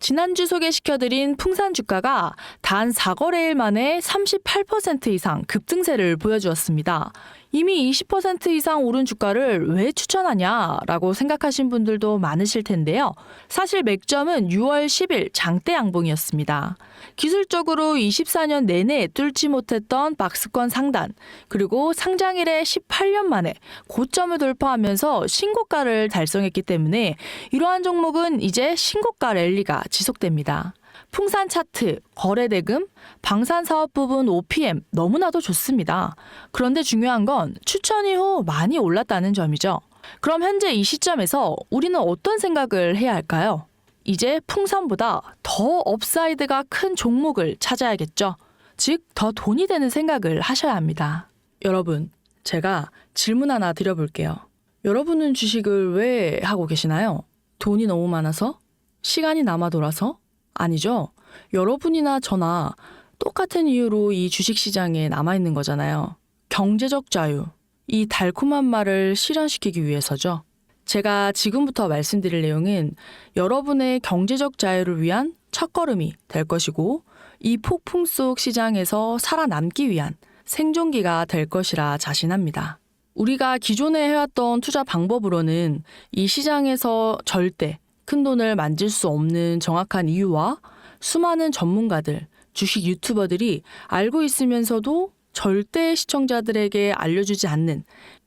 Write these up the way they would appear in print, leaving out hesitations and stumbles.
지난주 소개시켜드린 풍산 주가가 단 4거래일 만에 38% 이상 급등세를 보여주었습니다. 이미 20% 이상 오른 주가를 왜 추천하냐라고 생각하신 분들도 많으실 텐데요. 사실 맥점은 6월 10일 장대 양봉이었습니다. 기술적으로 24년 내내 뚫지 못했던 박스권 상단, 그리고 상장일에 18년 만에 고점을 돌파하면서 신고가를 달성했기 때문에 이러한 종목은 이제 신고가 랠리가 지속됩니다. 풍산 차트, 거래 대금, 방산 사업 부분 OPM 너무나도 좋습니다. 그런데 중요한 건 추천 이후 많이 올랐다는 점이죠. 그럼 현재 이 시점에서 우리는 어떤 생각을 해야 할까요? 이제 풍산보다 더 업사이드가 큰 종목을 찾아야겠죠. 즉, 더 돈이 되는 생각을 하셔야 합니다. 여러분, 제가 질문 하나 드려볼게요. 여러분은 주식을 왜 하고 계시나요? 돈이 너무 많아서? 시간이 남아 돌아서? 아니죠. 여러분이나 저나 똑같은 이유로 이 주식시장에 남아있는 거잖아요. 경제적 자유, 이 달콤한 말을 실현시키기 위해서죠. 제가 지금부터 말씀드릴 내용은 여러분의 경제적 자유를 위한 첫걸음이 될 것이고 이 폭풍 속 시장에서 살아남기 위한 생존기가 될 것이라 자신합니다. 우리가 기존에 해왔던 투자 방법으로는 이 시장에서 절대 큰 돈을 만질 수 없는 정확한 이유와 수많은 전문가들, 주식 유튜버들이 알고 있으면서도 절대 시청자들에게 알려주지 않는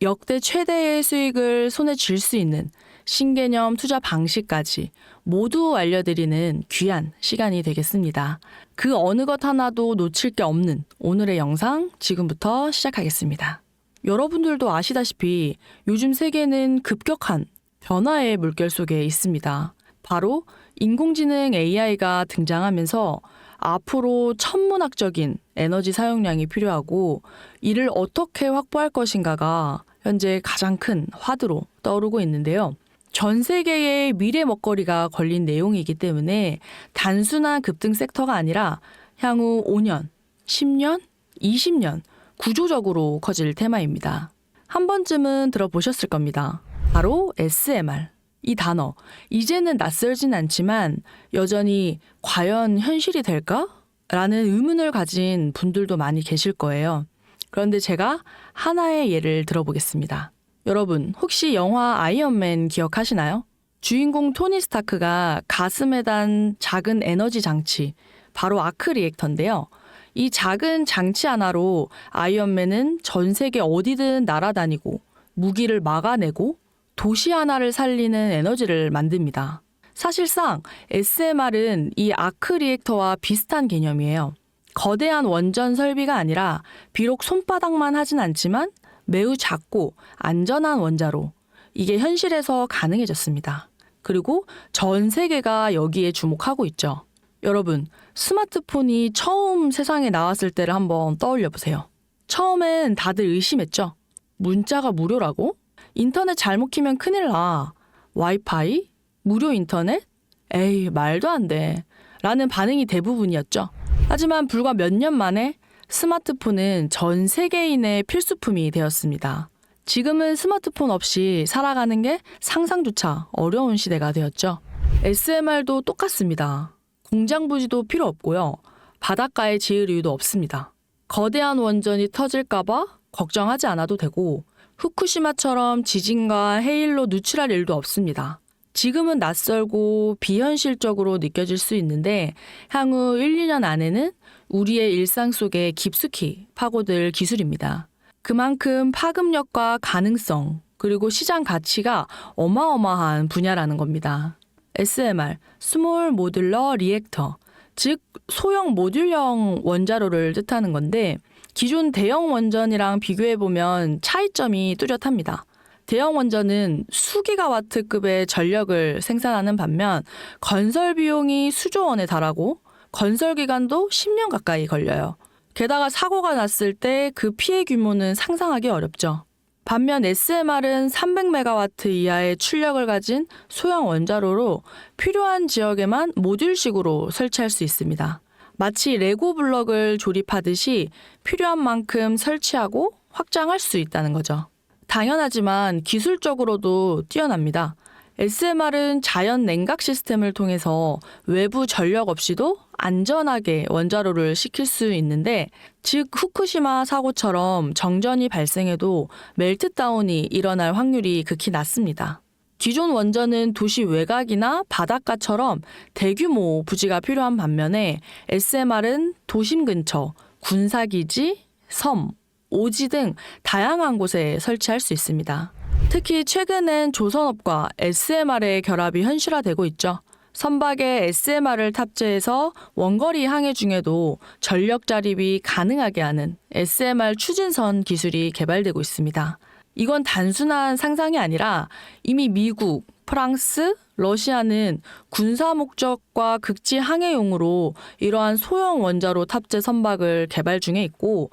역대 최대의 수익을 손에 쥘 수 있는 신개념 투자 방식까지 모두 알려드리는 귀한 시간이 되겠습니다. 그 어느 것 하나도 놓칠 게 없는 오늘의 영상 지금부터 시작하겠습니다. 여러분들도 아시다시피 요즘 세계는 급격한 변화의 물결 속에 있습니다. 바로 인공지능 AI가 등장하면서 앞으로 천문학적인 에너지 사용량이 필요하고 이를 어떻게 확보할 것인가가 현재 가장 큰 화두로 떠오르고 있는데요. 전 세계의 미래 먹거리가 걸린 내용이기 때문에 단순한 급등 섹터가 아니라 향후 5년, 10년, 20년 구조적으로 커질 테마입니다. 한 번쯤은 들어보셨을 겁니다. 바로 SMR. 이 단어, 이제는 낯설진 않지만 여전히 과연 현실이 될까? 라는 의문을 가진 분들도 많이 계실 거예요. 그런데 제가 하나의 예를 들어보겠습니다. 여러분, 혹시 영화 아이언맨 기억하시나요? 주인공 토니 스타크가 가슴에 단 작은 에너지 장치, 바로 아크 리액터인데요. 이 작은 장치 하나로 아이언맨은 전 세계 어디든 날아다니고 무기를 막아내고 도시 하나를 살리는 에너지를 만듭니다. 사실상 SMR은 이 아크 리액터와 비슷한 개념이에요. 거대한 원전 설비가 아니라 비록 손바닥만 하진 않지만 매우 작고 안전한 원자로 이게 현실에서 가능해졌습니다. 그리고 전 세계가 여기에 주목하고 있죠. 여러분, 스마트폰이 처음 세상에 나왔을 때를 한번 떠올려 보세요. 처음엔 다들 의심했죠. 문자가 무료라고? 인터넷 잘못 키면 큰일 나. 와이파이? 무료 인터넷? 에이, 말도 안 돼. 라는 반응이 대부분이었죠. 하지만 불과 몇 년 만에 스마트폰은 전 세계인의 필수품이 되었습니다. 지금은 스마트폰 없이 살아가는 게 상상조차 어려운 시대가 되었죠. SMR도 똑같습니다. 공장 부지도 필요 없고요. 바닷가에 지을 이유도 없습니다. 거대한 원전이 터질까봐 걱정하지 않아도 되고 후쿠시마처럼 지진과 해일로 누출할 일도 없습니다. 지금은 낯설고 비현실적으로 느껴질 수 있는데 향후 1, 2년 안에는 우리의 일상 속에 깊숙이 파고들 기술입니다. 그만큼 파급력과 가능성, 그리고 시장 가치가 어마어마한 분야라는 겁니다. SMR, 스몰 모듈러 리액터, 즉 소형 모듈형 원자로를 뜻하는 건데 기존 대형 원전이랑 비교해보면 차이점이 뚜렷합니다. 대형 원전은 수기가와트급의 전력을 생산하는 반면 건설 비용이 수조 원에 달하고 건설 기간도 10년 가까이 걸려요. 게다가 사고가 났을 때 그 피해 규모는 상상하기 어렵죠. 반면 SMR은 300메가와트 이하의 출력을 가진 소형 원자로로 필요한 지역에만 모듈식으로 설치할 수 있습니다. 마치 레고 블럭을 조립하듯이 필요한 만큼 설치하고 확장할 수 있다는 거죠. 당연하지만 기술적으로도 뛰어납니다. SMR은 자연 냉각 시스템을 통해서 외부 전력 없이도 안전하게 원자로를 식힐 수 있는데, 즉 후쿠시마 사고처럼 정전이 발생해도 멜트다운이 일어날 확률이 극히 낮습니다. 기존 원전은 도시 외곽이나 바닷가처럼 대규모 부지가 필요한 반면에 SMR은 도심 근처, 군사기지, 섬, 오지 등 다양한 곳에 설치할 수 있습니다. 특히 최근엔 조선업과 SMR의 결합이 현실화되고 있죠. 선박에 SMR을 탑재해서 원거리 항해 중에도 전력 자립이 가능하게 하는 SMR 추진선 기술이 개발되고 있습니다. 이건 단순한 상상이 아니라 이미 미국, 프랑스, 러시아는 군사 목적과 극지 항해용으로 이러한 소형 원자로 탑재 선박을 개발 중에 있고,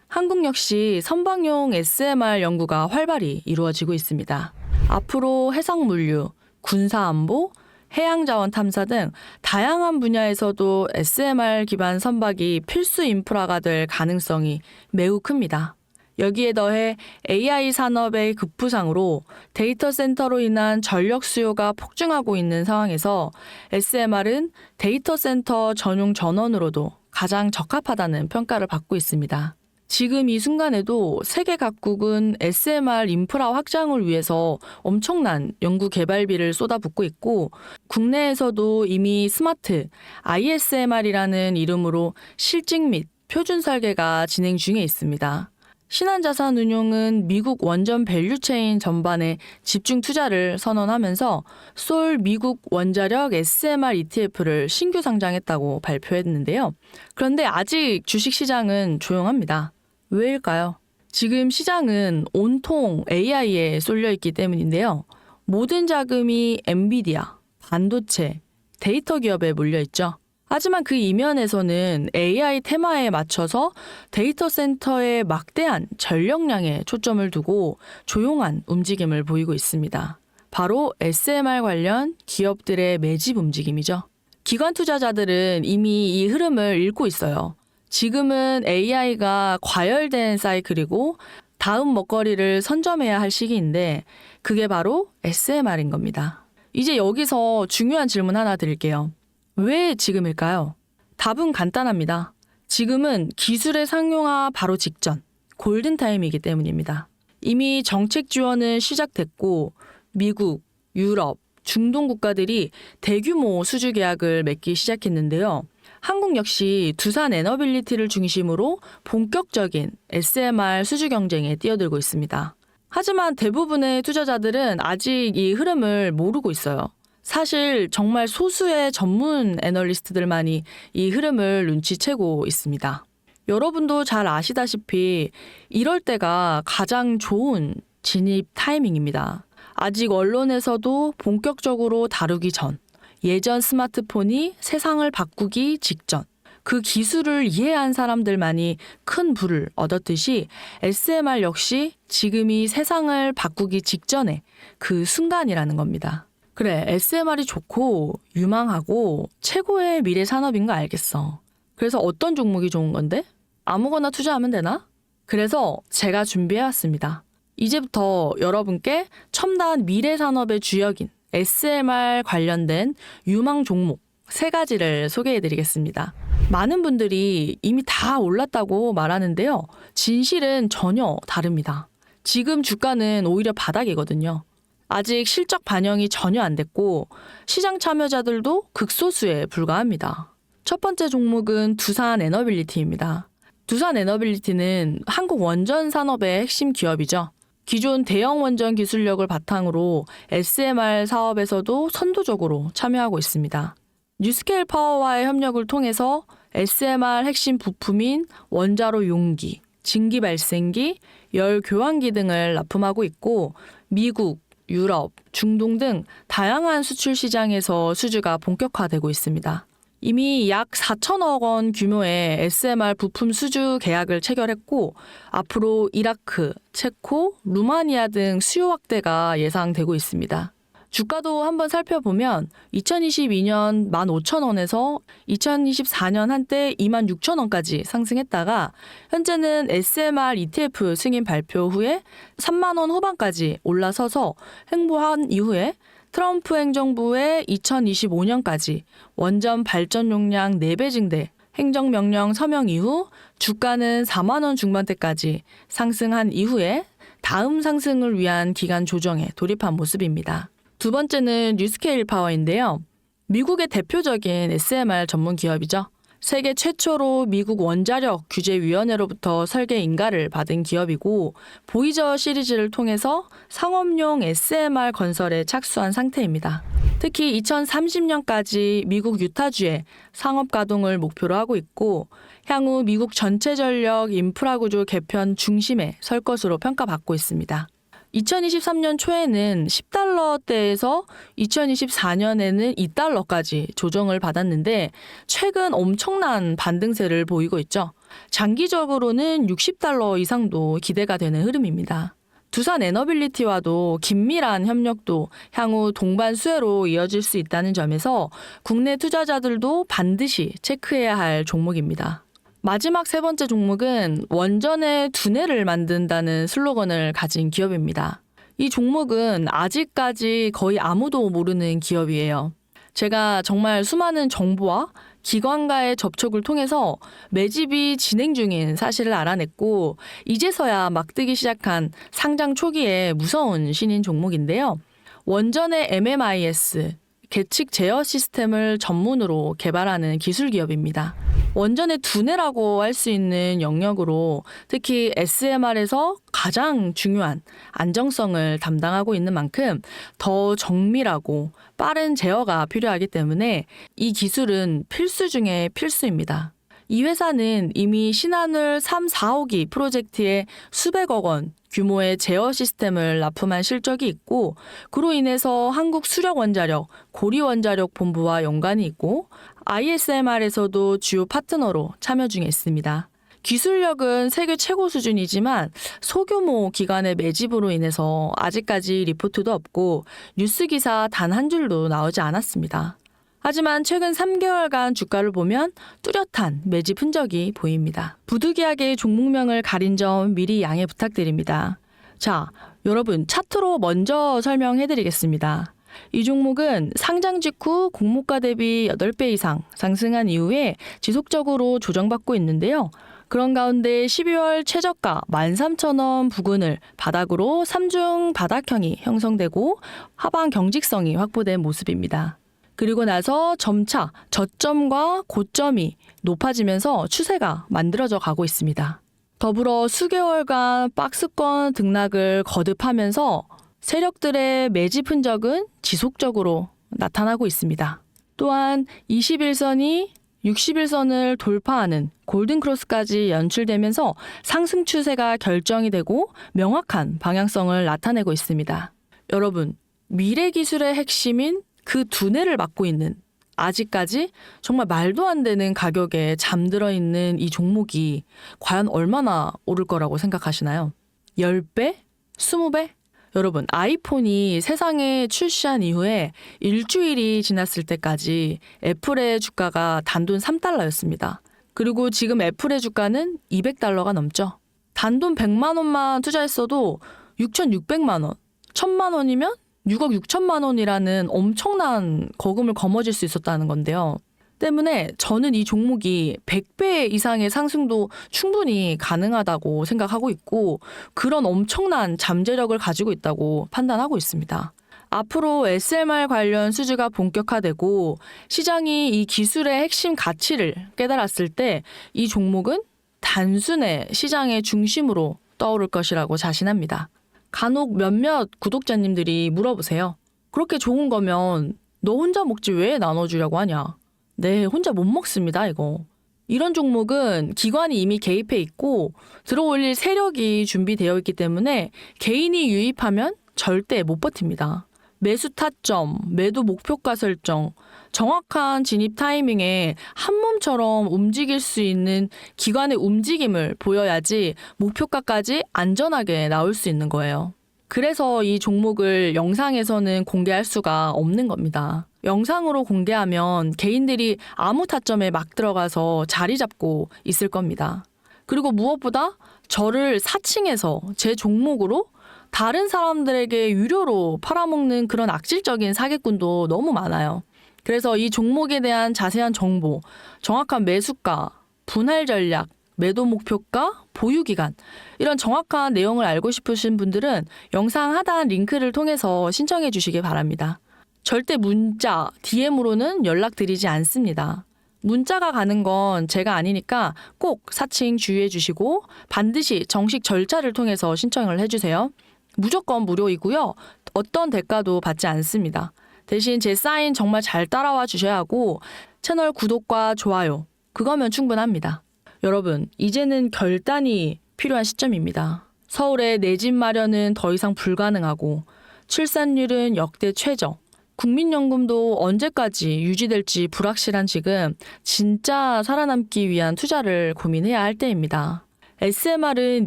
한국 역시 선박용 SMR 연구가 활발히 이루어지고 있습니다. 앞으로 해상물류, 군사안보, 해양자원 탐사 등 다양한 분야에서도 SMR 기반 선박이 필수 인프라가 될 가능성이 매우 큽니다. 여기에 더해 AI 산업의 급부상으로 데이터 센터로 인한 전력 수요가 폭증하고 있는 상황에서 SMR은 데이터 센터 전용 전원으로도 가장 적합하다는 평가를 받고 있습니다. 지금 이 순간에도 세계 각국은 SMR 인프라 확장을 위해서 엄청난 연구 개발비를 쏟아붓고 있고, 국내에서도 이미 스마트 ISMR이라는 이름으로 실증 및 표준 설계가 진행 중에 있습니다. 신한자산운용은 미국 원전 밸류체인 전반에 집중 투자를 선언하면서 솔 미국 원자력 SMR ETF를 신규 상장했다고 발표했는데요. 그런데 아직 주식시장은 조용합니다. 왜일까요? 지금 시장은 온통 AI에 쏠려 있기 때문인데요. 모든 자금이 엔비디아, 반도체, 데이터 기업에 몰려 있죠. 하지만 그 이면에서는 AI 테마에 맞춰서 데이터 센터의 막대한 전력량에 초점을 두고 조용한 움직임을 보이고 있습니다. 바로 SMR 관련 기업들의 매집 움직임이죠. 기관 투자자들은 이미 이 흐름을 읽고 있어요. 지금은 AI가 과열된 사이클이고 다음 먹거리를 선점해야 할 시기인데, 그게 바로 SMR인 겁니다. 이제 여기서 중요한 질문 하나 드릴게요. 왜 지금일까요? 답은 간단합니다. 지금은 기술의 상용화 바로 직전, 골든타임이기 때문입니다. 이미 정책 지원은 시작됐고 미국, 유럽, 중동 국가들이 대규모 수주 계약을 맺기 시작했는데요. 한국 역시 두산 에너빌리티를 중심으로 본격적인 SMR 수주 경쟁에 뛰어들고 있습니다. 하지만 대부분의 투자자들은 아직 이 흐름을 모르고 있어요. 사실 정말 소수의 전문 애널리스트들만이 이 흐름을 눈치채고 있습니다. 여러분도 잘 아시다시피 이럴 때가 가장 좋은 진입 타이밍입니다. 아직 언론에서도 본격적으로 다루기 전, 예전 스마트폰이 세상을 바꾸기 직전, 그 기술을 이해한 사람들만이 큰 부를 얻었듯이 SMR 역시 지금이 세상을 바꾸기 직전의 그 순간이라는 겁니다. 그래, SMR이 좋고 유망하고 최고의 미래 산업인 거 알겠어. 그래서 어떤 종목이 좋은 건데? 아무거나 투자하면 되나? 그래서 제가 준비해왔습니다. 이제부터 여러분께 첨단 미래 산업의 주역인 SMR 관련된 유망 종목 3가지를 소개해드리겠습니다. 많은 분들이 이미 다 올랐다고 말하는데요. 진실은 전혀 다릅니다. 지금 주가는 오히려 바닥이거든요. 아직 실적 반영이 전혀 안 됐고 시장 참여자들도 극소수에 불과합니다. 첫 번째 종목은 두산 에너빌리티입니다. 두산 에너빌리티는 한국 원전 산업의 핵심 기업이죠. 기존 대형 원전 기술력을 바탕으로 SMR 사업에서도 선도적으로 참여하고 있습니다. 뉴스케일 파워와의 협력을 통해서 SMR 핵심 부품인 원자로 용기, 증기 발생기, 열 교환기 등을 납품하고 있고 미국, 유럽, 중동 등 다양한 수출 시장에서 수주가 본격화되고 있습니다. 이미 약 4천억 원 규모의 SMR 부품 수주 계약을 체결했고 앞으로 이라크, 체코, 루마니아 등 수요 확대가 예상되고 있습니다. 주가도 한번 살펴보면 2022년 15,000원에서 2024년 한때 26,000원까지 상승했다가 현재는 SMR ETF 승인 발표 후에 3만 원 후반까지 올라서서 횡보한 이후에 트럼프 행정부의 2025년까지 원전 발전 용량 4배 증대 행정명령 서명 이후 주가는 4만 원 중반대까지 상승한 이후에 다음 상승을 위한 기간 조정에 돌입한 모습입니다. 두 번째는 뉴스케일 파워인데요. 미국의 대표적인 SMR 전문 기업이죠. 세계 최초로 미국 원자력 규제위원회로부터 설계 인가를 받은 기업이고 보이저 시리즈를 통해서 상업용 SMR 건설에 착수한 상태입니다. 특히 2030년까지 미국 유타주에 상업 가동을 목표로 하고 있고 향후 미국 전체 전력 인프라 구조 개편 중심에 설 것으로 평가받고 있습니다. 2023년 초에는 10달러대에서 2024년에는 2달러까지 조정을 받았는데 최근 엄청난 반등세를 보이고 있죠. 장기적으로는 60달러 이상도 기대가 되는 흐름입니다. 두산 에너빌리티와도 긴밀한 협력도 향후 동반 수혜로 이어질 수 있다는 점에서 국내 투자자들도 반드시 체크해야 할 종목입니다. 마지막 세 번째 종목은 원전의 두뇌를 만든다는 슬로건을 가진 기업입니다. 이 종목은 아직까지 거의 아무도 모르는 기업이에요. 제가 정말 수많은 정보와 기관과의 접촉을 통해서 매집이 진행 중인 사실을 알아냈고 이제서야 막 뜨기 시작한 상장 초기에 무서운 신인 종목인데요. 원전의 MMIS, 계측 제어 시스템을 전문으로 개발하는 기술 기업입니다. 원전의 두뇌라고 할 수 있는 영역으로 특히 SMR에서 가장 중요한 안정성을 담당하고 있는 만큼 더 정밀하고 빠른 제어가 필요하기 때문에 이 기술은 필수 중에 필수입니다. 이 회사는 이미 신한울 3, 4호기 프로젝트에 수백억 원 규모의 제어 시스템을 납품한 실적이 있고 그로 인해서 한국수력원자력, 고리원자력본부와 연관이 있고 ISMR에서도 주요 파트너로 참여 중에 있습니다. 기술력은 세계 최고 수준이지만 소규모 기관의 매집으로 인해서 아직까지 리포트도 없고 뉴스 기사 단 한 줄도 나오지 않았습니다. 하지만 최근 3개월간 주가를 보면 뚜렷한 매집 흔적이 보입니다. 부득이하게 종목명을 가린 점 미리 양해 부탁드립니다. 자, 여러분 차트로 먼저 설명해드리겠습니다. 이 종목은 상장 직후 공모가 대비 8배 이상 상승한 이후에 지속적으로 조정받고 있는데요. 그런 가운데 12월 최저가 13,000원 부근을 바닥으로 3중 바닥형이 형성되고 하방 경직성이 확보된 모습입니다. 그리고 나서 점차 저점과 고점이 높아지면서 추세가 만들어져 가고 있습니다. 더불어 수개월간 박스권 등락을 거듭하면서 세력들의 매집 흔적은 지속적으로 나타나고 있습니다. 또한 21선이 60일선을 돌파하는 골든크로스까지 연출되면서 상승 추세가 결정이 되고 명확한 방향성을 나타내고 있습니다. 여러분, 미래 기술의 핵심인 그 두뇌를 맡고 있는 아직까지 정말 말도 안 되는 가격에 잠들어 있는 이 종목이 과연 얼마나 오를 거라고 생각하시나요? 10배? 20배? 여러분, 아이폰이 세상에 출시한 이후에 일주일이 지났을 때까지 애플의 주가가 단돈 3달러였습니다. 그리고 지금 애플의 주가는 200달러가 넘죠. 단돈 100만 원만 투자했어도 6,600만 원, 1,000만 원이면 6억 6천만 원이라는 엄청난 거금을 거머쥘 수 있었다는 건데요. 때문에 저는 이 종목이 100배 이상의 상승도 충분히 가능하다고 생각하고 있고 그런 엄청난 잠재력을 가지고 있다고 판단하고 있습니다. 앞으로 SMR 관련 수주가 본격화되고 시장이 이 기술의 핵심 가치를 깨달았을 때 이 종목은 단순의 시장의 중심으로 떠오를 것이라고 자신합니다. 간혹 몇몇 구독자님들이 물어보세요. 그렇게 좋은 거면 너 혼자 먹지 왜 나눠주려고 하냐? 네, 혼자 못 먹습니다, 이거. 이런 종목은 기관이 이미 개입해 있고 들어올릴 세력이 준비되어 있기 때문에 개인이 유입하면 절대 못 버팁니다. 매수 타점, 매도 목표가 설정, 정확한 진입 타이밍에 한 몸처럼 움직일 수 있는 기관의 움직임을 보여야지 목표가까지 안전하게 나올 수 있는 거예요. 그래서 이 종목을 영상에서는 공개할 수가 없는 겁니다. 영상으로 공개하면 개인들이 아무 타점에 막 들어가서 자리 잡고 있을 겁니다. 그리고 무엇보다 저를 사칭해서 제 종목으로 다른 사람들에게 유료로 팔아먹는 그런 악질적인 사기꾼도 너무 많아요. 그래서 이 종목에 대한 자세한 정보, 정확한 매수가, 분할 전략, 매도 목표가, 보유 기간 이런 정확한 내용을 알고 싶으신 분들은 영상 하단 링크를 통해서 신청해 주시기 바랍니다. 절대 문자, DM으로는 연락드리지 않습니다. 문자가 가는 건 제가 아니니까 꼭 사칭 주의해 주시고 반드시 정식 절차를 통해서 신청을 해주세요. 무조건 무료이고요. 어떤 대가도 받지 않습니다. 대신 제 사인 정말 잘 따라와 주셔야 하고 채널 구독과 좋아요, 그거면 충분합니다. 여러분, 이제는 결단이 필요한 시점입니다. 서울의 내 집 마련은 더 이상 불가능하고 출산율은 역대 최저, 국민연금도 언제까지 유지될지 불확실한 지금 진짜 살아남기 위한 투자를 고민해야 할 때입니다. SMR은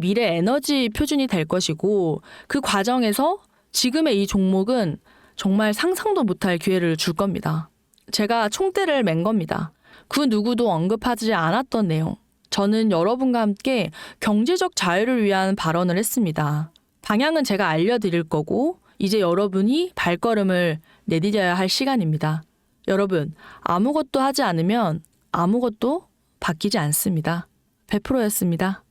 미래 에너지 표준이 될 것이고 그 과정에서 지금의 이 종목은 정말 상상도 못할 기회를 줄 겁니다. 제가 총대를 맨 겁니다. 그 누구도 언급하지 않았던 내용. 저는 여러분과 함께 경제적 자유를 위한 발언을 했습니다. 방향은 제가 알려드릴 거고 이제 여러분이 발걸음을 내디뎌야 할 시간입니다. 여러분, 아무것도 하지 않으면 아무것도 바뀌지 않습니다. 100%였습니다.